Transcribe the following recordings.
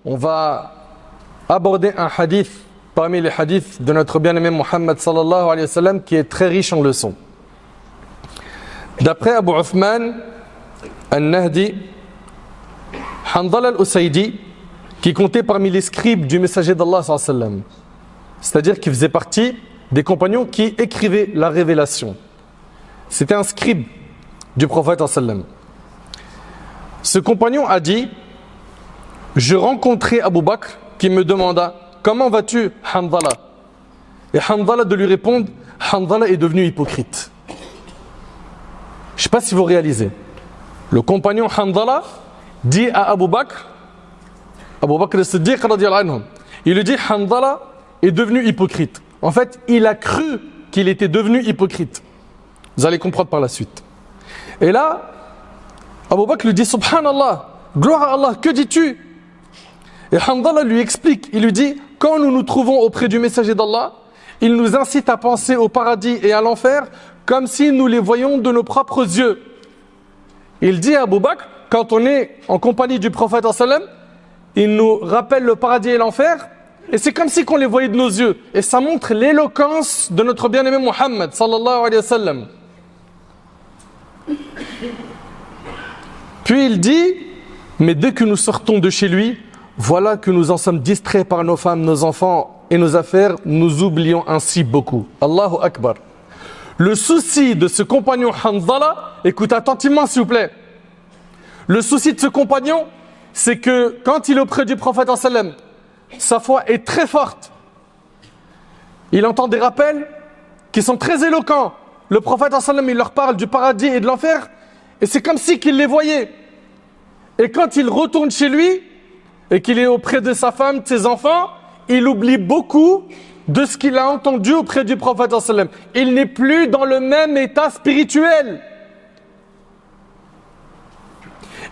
on va aborder un hadith parmi les hadiths de notre bien-aimé Muhammad sallallahu alayhi wa sallam qui est très riche en leçons. D'après Abu Uthman al-Nahdi, Hanzala al-Usaydi, qui comptait parmi les scribes du messager d'Allah sallallahu alayhi wa sallam, c'est-à-dire qu'il faisait partie des compagnons qui écrivaient la révélation. C'était un scribe du prophète sallallahu alayhi wa sallam. Ce compagnon a dit: je rencontrai Abu Bakr qui me demanda: comment vas-tu, Hanzala? Et Hanzala de lui répondre: Hanzala est devenu hypocrite. Je ne sais pas si vous réalisez. Le compagnon Hanzala dit à Abu Bakr al-Siddiq radiyallahu anhu, il lui dit: Hanzala est devenu hypocrite. En fait, il a cru qu'il était devenu hypocrite. Vous allez comprendre par la suite. Et là, Abu Bakr lui dit: Subhanallah, gloire à Allah, que dis-tu? Et Hanzala lui explique, il lui dit: quand nous nous trouvons auprès du messager d'Allah, il nous incite à penser au paradis et à l'enfer comme si nous les voyions de nos propres yeux. Il dit à Abu Bakr, quand on est en compagnie du prophète sallam, il nous rappelle le paradis et l'enfer, et c'est comme si on les voyait de nos yeux. Et ça montre l'éloquence de notre bien-aimé Muhammad sallallahu alayhi wa sallam. Puis il dit: mais dès que nous sortons de chez lui, voilà que nous en sommes distraits par nos femmes, nos enfants et nos affaires, nous oublions ainsi beaucoup. Allahu Akbar. Le souci de ce compagnon Hanzala, écoute attentivement s'il vous plaît. Le souci de ce compagnon, c'est que quand il est auprès du prophète sallam, sa foi est très forte. Il entend des rappels qui sont très éloquents. Le prophète sallam, il leur parle du paradis et de l'enfer, et c'est comme si qu'il les voyait. Et quand il retourne chez lui, et qu'il est auprès de sa femme, de ses enfants, il oublie beaucoup de ce qu'il a entendu auprès du prophète sallam. Il n'est plus dans le même état spirituel.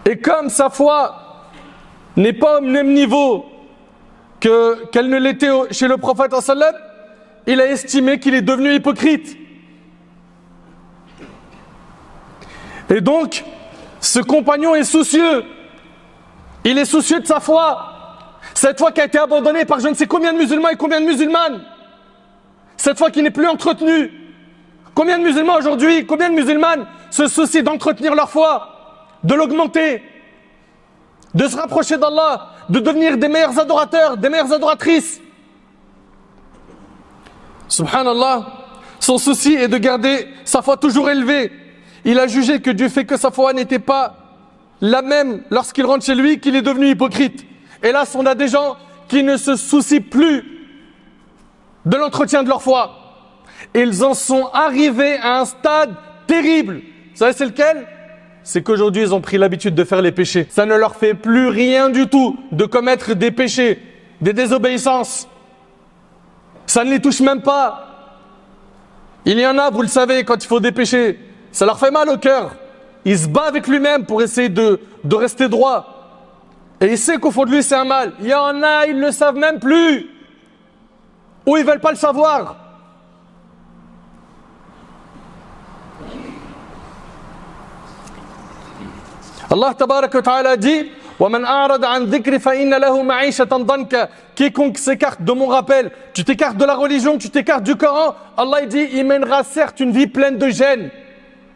Et comme sa foi n'est pas au même niveau qu'elle ne l'était chez le prophète sallam, il a estimé qu'il est devenu hypocrite. Et donc, ce compagnon est soucieux. Il est soucieux de sa foi. Cette foi qui a été abandonnée par je ne sais combien de musulmans et combien de musulmanes. Cette foi qui n'est plus entretenue. Combien de musulmans aujourd'hui, combien de musulmanes se soucient d'entretenir leur foi, de l'augmenter, de se rapprocher d'Allah, de devenir des meilleurs adorateurs, des meilleures adoratrices. Subhanallah, son souci est de garder sa foi toujours élevée. Il a jugé que du fait que sa foi n'était pas la même lorsqu'il rentre chez lui, qu'il est devenu hypocrite. Hélas, on a des gens qui ne se soucient plus de l'entretien de leur foi. Ils en sont arrivés à un stade terrible. Vous savez c'est lequel? C'est qu'aujourd'hui ils ont pris l'habitude de faire les péchés. Ça ne leur fait plus rien du tout de commettre des péchés, des désobéissances. Ça ne les touche même pas. Il y en a, vous le savez, quand il faut des péchés, ça leur fait mal au cœur. Il se bat avec lui-même pour essayer de rester droit. Et il sait qu'au fond de lui, c'est un mal. Il y en a, ils ne le savent même plus. Ou ils ne veulent pas le savoir. Allah tabaraka wa ta'ala dit: وَمَنْ أَعْرَضَ عَنْ ذِكْرِ فَإِنَّ لَهُ مَعِيشَةً ضَنْكَ. Quiconque s'écarte de mon rappel, tu t'écartes de la religion, tu t'écartes du Coran, Allah il dit: il mènera certes une vie pleine de gêne.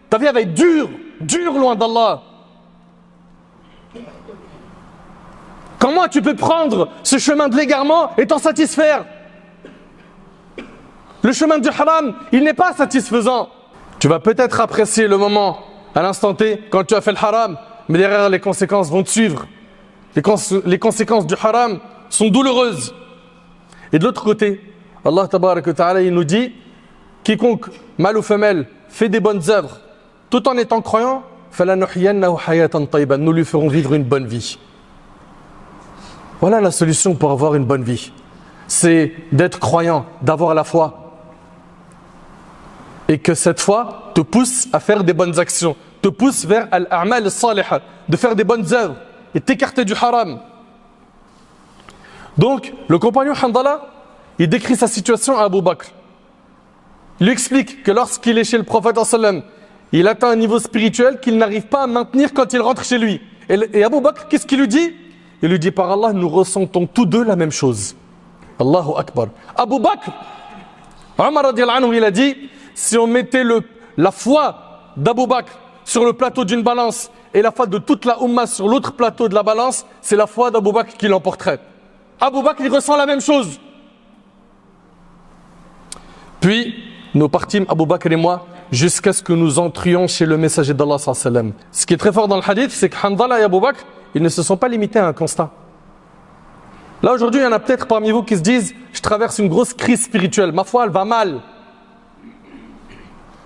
Ta vie va être dure loin d'Allah. Comment tu peux prendre ce chemin de l'égarement et t'en satisfaire? Le chemin du haram, il n'est pas satisfaisant. Tu vas peut-être apprécier le moment, à l'instant T, quand tu as fait le haram, mais derrière les conséquences vont te suivre. Les conséquences du haram sont douloureuses. Et de l'autre côté, Allah tabaraka wa ta'ala, il nous dit: quiconque, mâle ou femelle, fait des bonnes œuvres, tout en étant croyant, nous lui ferons vivre une bonne vie. Voilà la solution pour avoir une bonne vie. C'est d'être croyant, d'avoir la foi. Et que cette foi te pousse à faire des bonnes actions, te pousse vers al-a'mal al-salihah, de faire des bonnes œuvres et t'écarter du haram. Donc, le compagnon Hanzala, il décrit sa situation à Abu Bakr. Il lui explique que lorsqu'il est chez le prophète sallam, il atteint un niveau spirituel qu'il n'arrive pas à maintenir quand il rentre chez lui. Et Abu Bakr, qu'est-ce qu'il lui dit? Il lui dit, par Allah, nous ressentons tous deux la même chose. Allahu Akbar. Abu Bakr, Omar radiallahu anhu, il a dit, si on mettait la foi d'Abu Bakr sur le plateau d'une balance et la foi de toute la Ummah sur l'autre plateau de la balance, c'est la foi d'Abu Bakr qui l'emporterait. Abu Bakr, il ressent la même chose. Puis, nous partîmes, Abu Bakr et moi, jusqu'à ce que nous entrions chez le messager d'Allah sallallahu alayhi wa sallam. Ce qui est très fort dans le hadith, c'est que Hanzala et Abu Bakr, ils ne se sont pas limités à un constat. Là, aujourd'hui, il y en a peut-être parmi vous qui se disent « Je traverse une grosse crise spirituelle, ma foi, elle va mal. »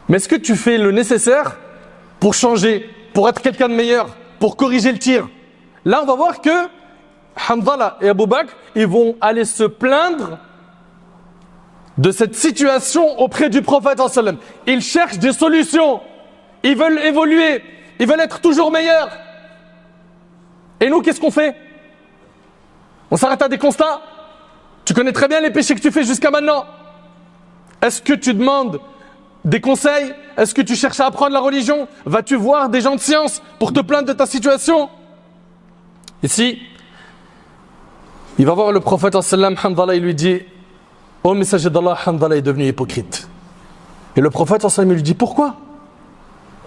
Mais est-ce que tu fais le nécessaire pour changer, pour être quelqu'un de meilleur, pour corriger le tir? Là, on va voir que Hanzala et Abu Bakr, ils vont aller se plaindre de cette situation auprès du prophète sallallahu alayhi wa sallam. Ils cherchent des solutions. Ils veulent évoluer. Ils veulent être toujours meilleurs. Et nous, qu'est-ce qu'on fait? On s'arrête à des constats. Tu connais très bien les péchés que tu fais jusqu'à maintenant. Est-ce que tu demandes des conseils? Est-ce que tu cherches à apprendre la religion? Vas-tu voir des gens de science pour te plaindre de ta situation? Ici, il va voir le prophète sallallahu alayhi wa sallam, Hanzala, il lui dit: ô messager d'Allah, Hanzala est devenu hypocrite. Et le prophète sallallahu alayhi wa sallam lui dit: pourquoi?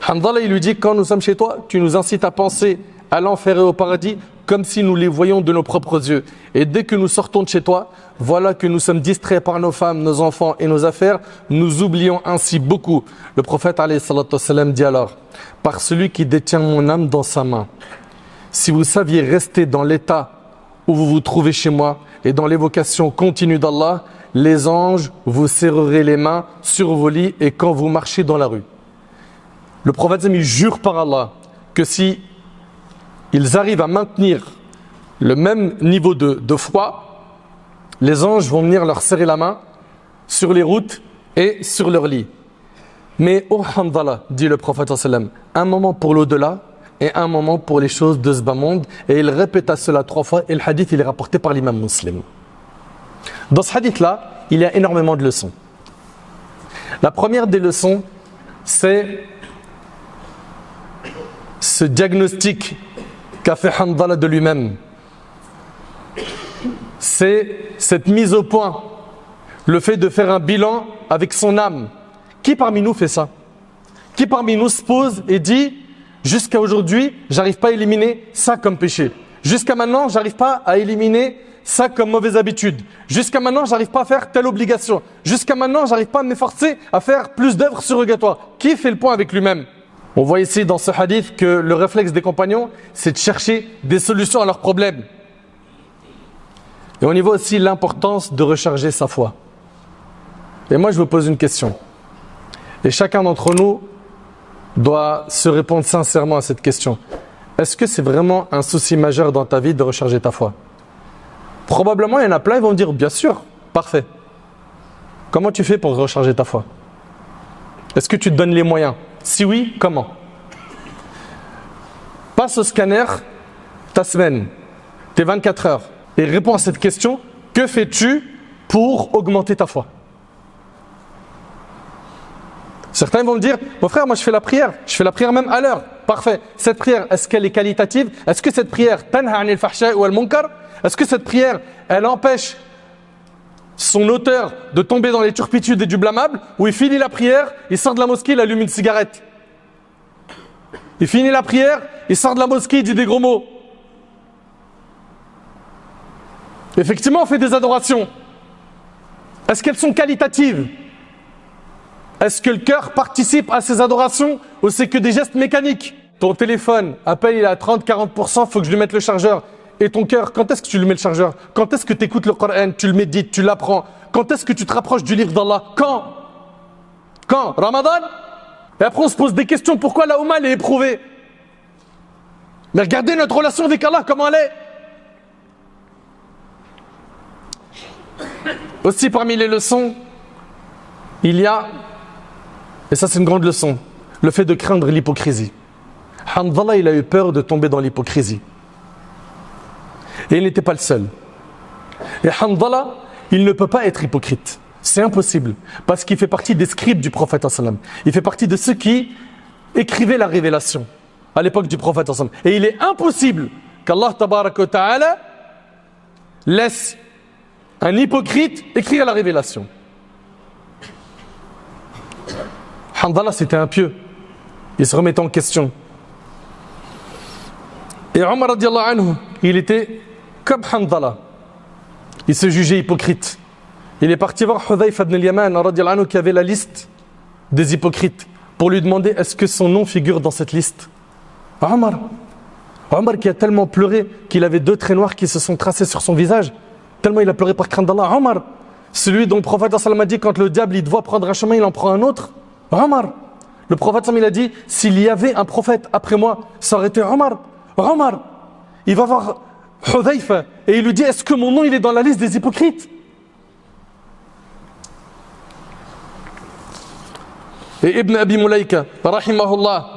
Hanzala, il lui dit: quand nous sommes chez toi, tu nous incites à penser à l'enfer et au paradis comme si nous les voyions de nos propres yeux. Et dès que nous sortons de chez toi, voilà que nous sommes distraits par nos femmes, nos enfants et nos affaires. Nous oublions ainsi beaucoup. Le prophète alayhi salatu wassalam dit alors: par celui qui détient mon âme dans sa main, si vous saviez rester dans l'état où vous vous trouvez chez moi et dans l'évocation continue d'Allah, les anges vous serreraient les mains sur vos lits et quand vous marchez dans la rue. Le prophète il jure par Allah que si ils arrivent à maintenir le même niveau de foi, les anges vont venir leur serrer la main sur les routes et sur leur lit. Mais oh Hanzala, dit le prophète, un moment pour l'au-delà et un moment pour les choses de ce bas monde. Et il répéta cela 3 fois et le hadith il est rapporté par l'imam Muslim. Dans ce hadith-là, il y a énormément de leçons. La première des leçons, c'est ce diagnostic qu'a fait Hanzala de lui-même. C'est cette mise au point, le fait de faire un bilan avec son âme. Qui parmi nous fait ça? Qui parmi nous se pose et dit: jusqu'à aujourd'hui, j'arrive pas à éliminer ça comme péché. Jusqu'à maintenant, j'arrive pas à éliminer ça comme mauvaise habitude. Jusqu'à maintenant, j'arrive pas à faire telle obligation. Jusqu'à maintenant, j'arrive pas à m'efforcer à faire plus d'œuvres surrogatoires. Qui fait le point avec lui-même? On voit ici dans ce hadith que le réflexe des compagnons, c'est de chercher des solutions à leurs problèmes. Et on y voit aussi l'importance de recharger sa foi. Et moi, je vous pose une question. Et chacun d'entre nous doit se répondre sincèrement à cette question. Est-ce que c'est vraiment un souci majeur dans ta vie de recharger ta foi? Probablement, il y en a plein, ils vont dire: bien sûr, parfait. Comment tu fais pour recharger ta foi? Est-ce que tu te donnes les moyens? Si oui, comment? Passe au scanner ta semaine, tes 24 heures, et réponds à cette question: que fais-tu pour augmenter ta foi? Certains vont me dire: mon frère, moi je fais la prière même à l'heure. Parfait. Cette prière, est-ce qu'elle est qualitative? Est-ce que cette prière tanha anil fahsha ou al munkar? Est-ce que cette prière, elle empêche son auteur de tomber dans les turpitudes et du blâmable? Ou il finit la prière, il sort de la mosquée, il allume une cigarette. Il finit la prière, il sort de la mosquée, il dit des gros mots. Effectivement, on fait des adorations. Est-ce qu'elles sont qualitatives? Est-ce que le cœur participe à ces adorations ou c'est que des gestes mécaniques? Ton téléphone, appel il est à 30-40%, il faut que je lui mette le chargeur. Et ton cœur, quand est-ce que tu lui mets le chargeur? Quand est-ce que tu écoutes le Coran, tu le médites, tu l'apprends? Quand est-ce que tu te rapproches du livre d'Allah? Quand? Ramadan? Et après on se pose des questions, pourquoi la Oumma elle est éprouvée? Mais regardez notre relation avec Allah, comment elle est. Aussi parmi les leçons, il y a, et ça c'est une grande leçon, le fait de craindre l'hypocrisie. Hanzala il a eu peur de tomber dans l'hypocrisie. Et il n'était pas le seul. Et Hanzala, il ne peut pas être hypocrite. C'est impossible. Parce qu'il fait partie des scribes du prophète. Il fait partie de ceux qui écrivaient la révélation à l'époque du prophète. Et il est impossible qu'Allah tabaraka wa ta'ala laisse un hypocrite écrire la révélation. Hanzala, c'était un pieux. Il se remettait en question. Et Omar radiallahu anhu, il était comme Hanzala. Il se jugeait hypocrite. Il est parti voir Hudhayfa ibn al-Yaman radiallahu anhu, qui avait la liste des hypocrites, pour lui demander est-ce que son nom figure dans cette liste. Omar qui a tellement pleuré qu'il avait 2 traits noirs qui se sont tracés sur son visage, tellement il a pleuré par crainte d'Allah. Omar, celui dont le prophète sallam a dit quand le diable il doit prendre un chemin, il en prend un autre. Omar, le prophète sallam il a dit s'il y avait un prophète après moi, ça aurait été Omar. Omar, il va voir Hudhayfa et il lui dit est-ce que mon nom il est dans la liste des hypocrites? Et Ibn Abi Mulaika, rahimahullah,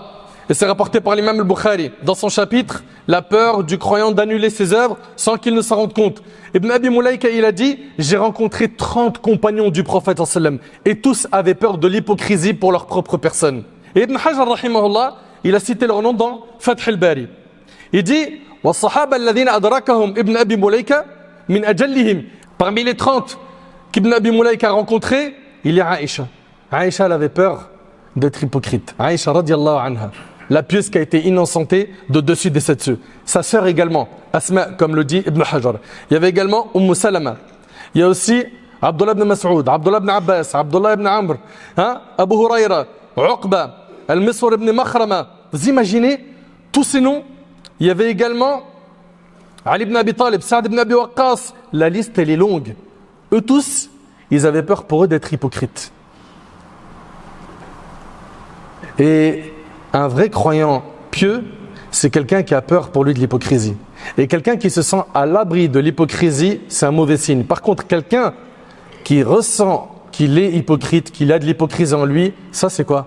et c'est rapporté par l'imam al-Bukhari dans son chapitre la peur du croyant d'annuler ses œuvres sans qu'il ne s'en rende compte. Ibn Abi Mulaika, il a dit j'ai rencontré 30 compagnons du prophète sallam et tous avaient peur de l'hypocrisie pour leur propre personne. Et Ibn Hajar rahimahullah, il a cité leur nom dans Fath al-Bari. Il dit والصحابة الذين أدركهم ابن أبي مليكة من أجلهم. Parmi les 30 qu'Ibn Abi Mulaika a rencontrés, il y a Aïcha. Aïcha, elle avait peur d'être hypocrite. Aïcha radiallahu anha, la pieuse qui a été innocentée de dessus des 7 cieux. Sa sœur également, Asma, comme le dit Ibn Hajar. Il y avait également Salama. Il y a aussi Abdullah ibn Mas'ud, Abdullah ibn Abbas, Abdullah ibn Amr, Abu Huraira, Uqba, Al-Miswar ibn Makhrama. Vous imaginez tous ces noms? Il y avait également Ali ibn Abi Talib, Sa'd ibn Abi Waqqas. La liste, elle est longue. Eux tous, ils avaient peur pour eux d'être hypocrites. Et un vrai croyant pieux, c'est quelqu'un qui a peur pour lui de l'hypocrisie. Et quelqu'un qui se sent à l'abri de l'hypocrisie, c'est un mauvais signe. Par contre, quelqu'un qui ressent qu'il est hypocrite, qu'il a de l'hypocrisie en lui, ça c'est quoi?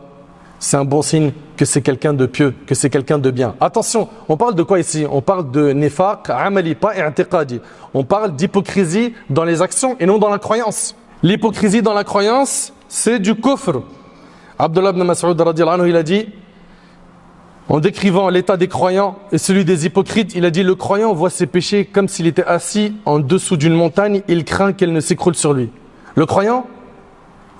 C'est un bon signe que c'est quelqu'un de pieux, que c'est quelqu'un de bien. Attention, on parle de quoi ici? On parle de nifaq, amali, pas i'tiqadi. On parle d'hypocrisie dans les actions et non dans la croyance. L'hypocrisie dans la croyance, c'est du kufr. Abdullah ibn Mas'ud radiallahu anhu, il a dit, en décrivant l'état des croyants et celui des hypocrites, il a dit le croyant voit ses péchés comme s'il était assis en dessous d'une montagne, il craint qu'elle ne s'écroule sur lui. Le croyant,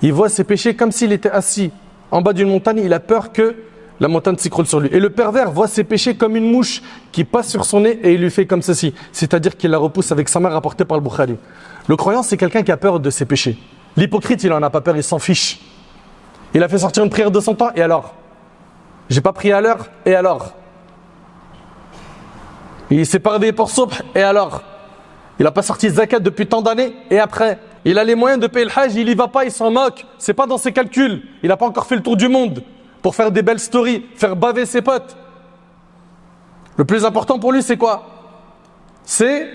il voit ses péchés comme s'il était assis en bas d'une montagne, il a peur que la montagne s'écroule sur lui. Et le pervers voit ses péchés comme une mouche qui passe sur son nez et il lui fait comme ceci. C'est-à-dire qu'il la repousse avec sa main, rapportée par le Bukhari. Le croyant, c'est quelqu'un qui a peur de ses péchés. L'hypocrite, il n'en a pas peur, il s'en fiche. Il a fait sortir une prière de son temps, et alors? J'ai pas prié à l'heure, et alors? Il s'est pas réveillé pour Subh, et alors? Il n'a pas sorti zakat depuis tant d'années, et après? Il a les moyens de payer le hajj, il y va pas, il s'en moque. C'est pas dans ses calculs. Il n'a pas encore fait le tour du monde pour faire des belles stories, faire baver ses potes. Le plus important pour lui, c'est quoi? C'est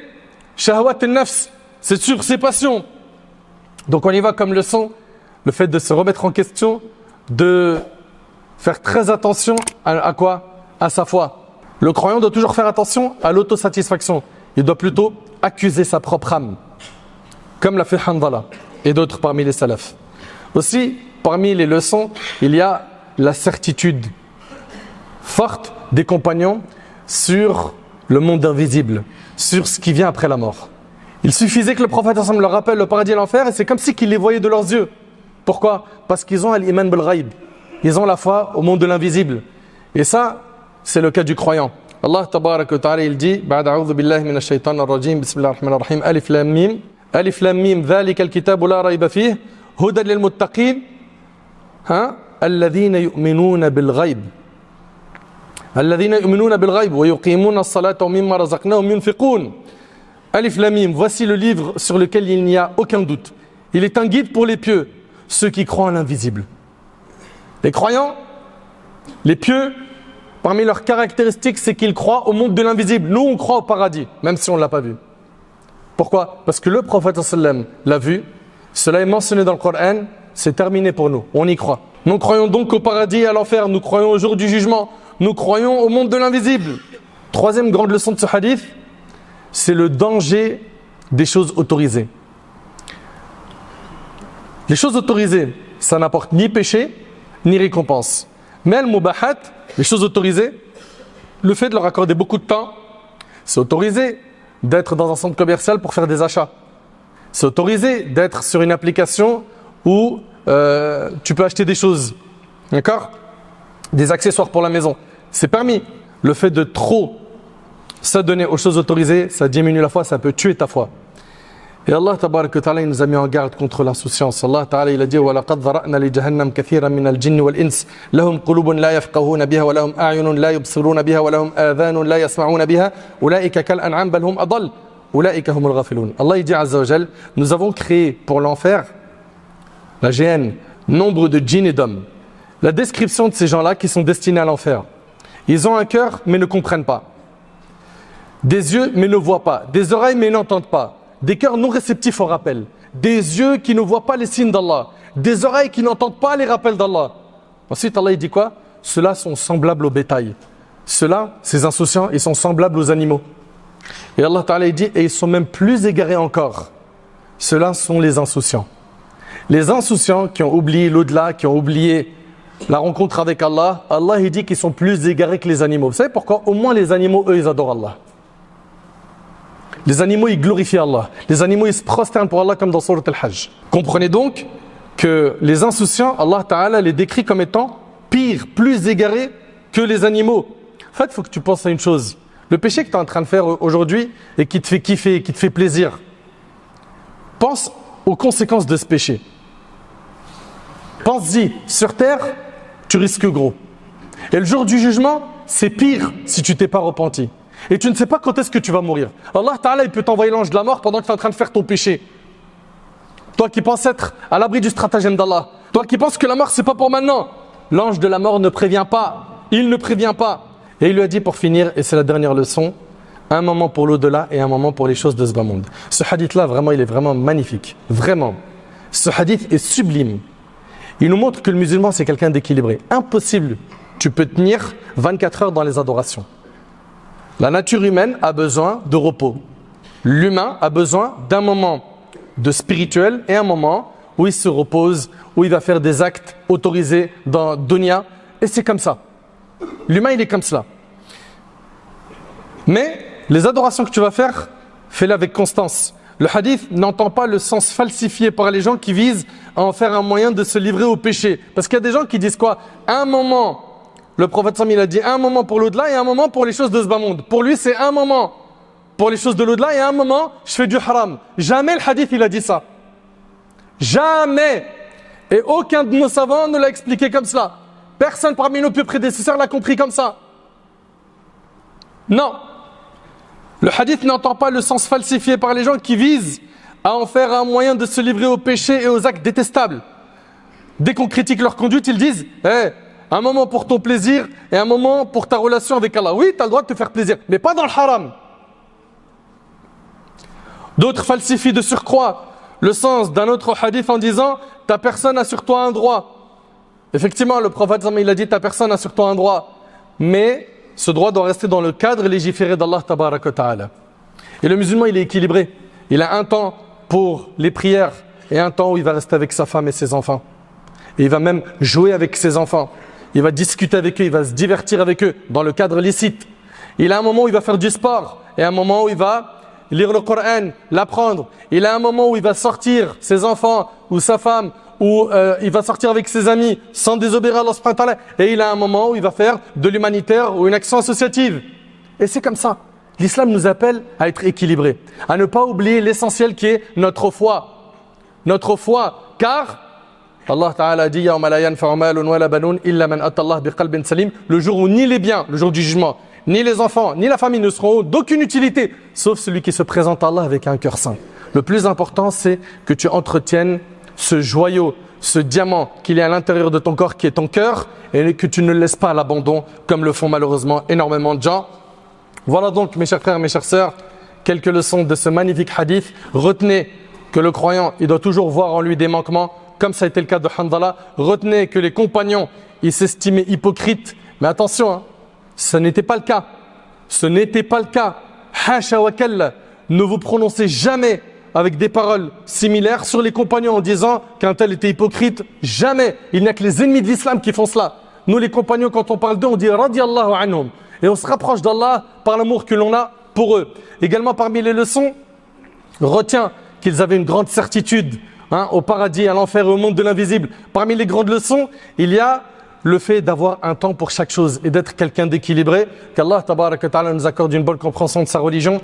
shahwat al-nafs, c'est sur ses passions. Donc on y va comme leçon, le fait de se remettre en question, de faire très attention à quoi? À sa foi. Le croyant doit toujours faire attention à l'autosatisfaction. Il doit plutôt accuser sa propre âme, comme l'a fait Hanzala et d'autres parmi les salafs. Aussi, parmi les leçons, il y a la certitude forte des compagnons sur le monde invisible, sur ce qui vient après la mort. Il suffisait que le prophète leur rappelle le paradis et l'enfer et c'est comme si qu'ils les voyaient de leurs yeux. Pourquoi? Parce qu'ils ont al-iman bil-ghaib. Ils ont la foi au monde de l'invisible. Et ça, c'est le cas du croyant. Allah tabarak wa ta'ala, il dit ba'da a'udhu billahi minash shaitanir rajim, bismillahir rahmanir rahim, alif lam mim, alif lam mim, dhalika al-kitabu la rayba fihi, hudan lil muttaqin, alladhina yu'minuna bil ghaib. Alladhina yu'minuna bil ghaib wa yuqimuna as-salata wa mimma razaqnahum yunfiqun. Alif lam mim, voici le livre sur lequel il n'y a aucun doute. Il est un guide pour les pieux, ceux qui croient en l'invisible. Les croyants, les pieux, parmi leurs caractéristiques, c'est qu'ils croient au monde de l'invisible. Nous, on croit au paradis, même si on ne l'a pas vu. Pourquoi? Parce que le prophète sallam l'a vu, cela est mentionné dans le Coran, c'est terminé pour nous, on y croit. Nous croyons donc au paradis et à l'enfer, nous croyons au jour du jugement, nous croyons au monde de l'invisible. Troisième grande leçon de ce hadith, c'est le danger des choses autorisées. Les choses autorisées, ça n'apporte ni péché, ni récompense. Mais al-mubahat, les choses autorisées, le fait de leur accorder beaucoup de temps, C'est autorisé d'être dans un centre commercial pour faire des achats. C'est autorisé d'être sur une application où tu peux acheter des choses. D'accord? Des accessoires pour la maison. C'est permis. Le fait de trop s'adonner aux choses autorisées, ça diminue la foi, ça peut tuer ta foi. Et Allah tabarak wa ta'ala, il nous a mis en garde contre l'insouciance. Allah ta'ala, il a dit وَلَقَدْ ذَرَأْنَا لِجَهَنَّمَ كَثِيرًا مِنَ الْجِنِّ وَالْإِنسِ لَهُمْ قُلُوبٌ لَا يَفْقَهُونَ بِهَا وَلَهُمْ أَعْيُنٌ لَا يُبْصِرُونَ بِهَا وَلَهُمْ آذَانٌ لَا يَسْمَعُونَ بِهَا أُولَئِكَ كَالْأَنْعَامِ بَلْ هُمْ أَضَلُّ أُولَئِكَ هُمُ الْغَافِلُونَ. Allah il dit Azza wa Jal, nous avons créé pour l'enfer, la GN, nombre de djinns et d'hommes. La description de ces gens-là qui sont destinés à l'enfer. Ils ont un cœur mais ne comprennent pas. Des yeux mais ne voient pas. Des oreilles mais n'entendent pas. Des cœurs non réceptifs au rappel. Des yeux qui ne voient pas les signes d'Allah. Des oreilles qui n'entendent pas les rappels d'Allah. Ensuite Allah il dit quoi? Ceux-là sont semblables au bétail. Ceux-là, ces insouciants, ils sont semblables aux animaux. Et Allah Ta'ala il dit, et ils sont même plus égarés encore. Ceux-là sont les insouciants. Les insouciants qui ont oublié l'au-delà, qui ont oublié la rencontre avec Allah, Allah il dit qu'ils sont plus égarés que les animaux. Vous savez pourquoi? Au moins les animaux, eux, ils adorent Allah. Les animaux, ils glorifient Allah. Les animaux, ils se prosternent pour Allah comme dans Surat Al-Hajj. Comprenez donc que les insouciants, Allah Ta'ala les décrit comme étant pires, plus égarés que les animaux. En fait, il faut que tu penses à une chose. Le péché que tu es en train de faire aujourd'hui et qui te fait kiffer, qui te fait plaisir, pense aux conséquences de ce péché. Pense-y, sur terre, tu risques gros. Et le jour du jugement, c'est pire si tu t'es pas repenti. Et tu ne sais pas quand est-ce que tu vas mourir. Allah Ta'ala, il peut t'envoyer l'ange de la mort pendant que tu es en train de faire ton péché. Toi qui penses être à l'abri du stratagème d'Allah. Toi qui penses que la mort, c'est pas pour maintenant. L'ange de la mort ne prévient pas. Il ne prévient pas. Et il lui a dit pour finir, et c'est la dernière leçon, un moment pour l'au-delà et un moment pour les choses de ce bas monde. Ce hadith-là, vraiment, il est vraiment magnifique. Vraiment. Ce hadith est sublime. Il nous montre que le musulman, c'est quelqu'un d'équilibré. Impossible. Tu peux tenir 24 heures dans les adorations. La nature humaine a besoin de repos. L'humain a besoin d'un moment de spirituel et un moment où il se repose, où il va faire des actes autorisés dans dunya. Et c'est comme ça. L'humain, il est comme cela. Mais les adorations que tu vas faire, fais-les avec constance. Le hadith n'entend pas le sens falsifié par les gens qui visent à en faire un moyen de se livrer au péché. Parce qu'il y a des gens qui disent quoi? Un moment, le prophète Sam, il a dit un moment pour l'au-delà et un moment pour les choses de ce bas monde. Pour lui, c'est un moment pour les choses de l'au-delà et un moment, je fais du haram. Jamais le hadith, il a dit ça. Jamais. Et aucun de nos savants ne l'a expliqué comme cela. Personne parmi nos plus prédécesseurs l'a compris comme ça. Non. Le hadith n'entend pas le sens falsifié par les gens qui visent à en faire un moyen de se livrer au péché et aux actes détestables. Dès qu'on critique leur conduite, ils disent un moment pour ton plaisir et un moment pour ta relation avec Allah. Oui, tu as le droit de te faire plaisir, mais pas dans le haram. D'autres falsifient de surcroît le sens d'un autre hadith en disant ta personne a sur toi un droit. Effectivement, le prophète, il a dit ta personne a sur toi un droit, mais ce droit doit rester dans le cadre légiféré d'Allah tabaraka wa ta'ala. Et le musulman, il est équilibré. Il a un temps pour les prières et un temps où il va rester avec sa femme et ses enfants. Et il va même jouer avec ses enfants. Il va discuter avec eux, il va se divertir avec eux dans le cadre licite. Il a un moment où il va faire du sport et un moment où il va lire le Coran, l'apprendre. Il a un moment où il va sortir ses enfants ou sa femme, où il va sortir avec ses amis sans désobéir à Allah subhanahu wa ta'ala. Et il a un moment où il va faire de l'humanitaire ou une action associative. Et c'est comme ça. L'islam nous appelle à être équilibrés, à ne pas oublier l'essentiel qui est notre foi. Notre foi, car Allah Ta'ala a dit يَوْمَ لَا يَنْفَعُ مَالٌ وَلَا بَنُونَ إِلَّا مَنْ أَتَى اللَّهَ بِقَلْبٍ سَلِيمٍ. Le jour où ni les biens, le jour du jugement, ni les enfants, ni la famille ne seront d'aucune utilité, sauf celui qui se présente à Allah avec un cœur saint. Le plus important, c'est que tu entretiennes ce joyau, ce diamant qu'il y a à l'intérieur de ton corps qui est ton cœur, et que tu ne le laisses pas à l'abandon comme le font malheureusement énormément de gens. Voilà donc mes chers frères, mes chères sœurs, quelques leçons de ce magnifique hadith. Retenez que le croyant, il doit toujours voir en lui des manquements, comme ça a été le cas de Handala. Retenez que les compagnons, ils s'estimaient hypocrites, mais attention, hein, ce n'était pas le cas. Ce n'était pas le cas. Hasha wa kalla, ne vous prononcez jamais avec des paroles similaires sur les compagnons en disant qu'un tel était hypocrite. Jamais. Il n'y a que les ennemis de l'islam qui font cela. Nous les compagnons, quand on parle d'eux, on dit radiyallahu anhum. Et on se rapproche d'Allah par l'amour que l'on a pour eux. Également parmi les leçons, retiens qu'ils avaient une grande certitude au paradis, à l'enfer et au monde de l'invisible. Parmi les grandes leçons, il y a le fait d'avoir un temps pour chaque chose et d'être quelqu'un d'équilibré. Qu'Allah tabaraka wa ta'ala nous accorde une bonne compréhension de sa religion.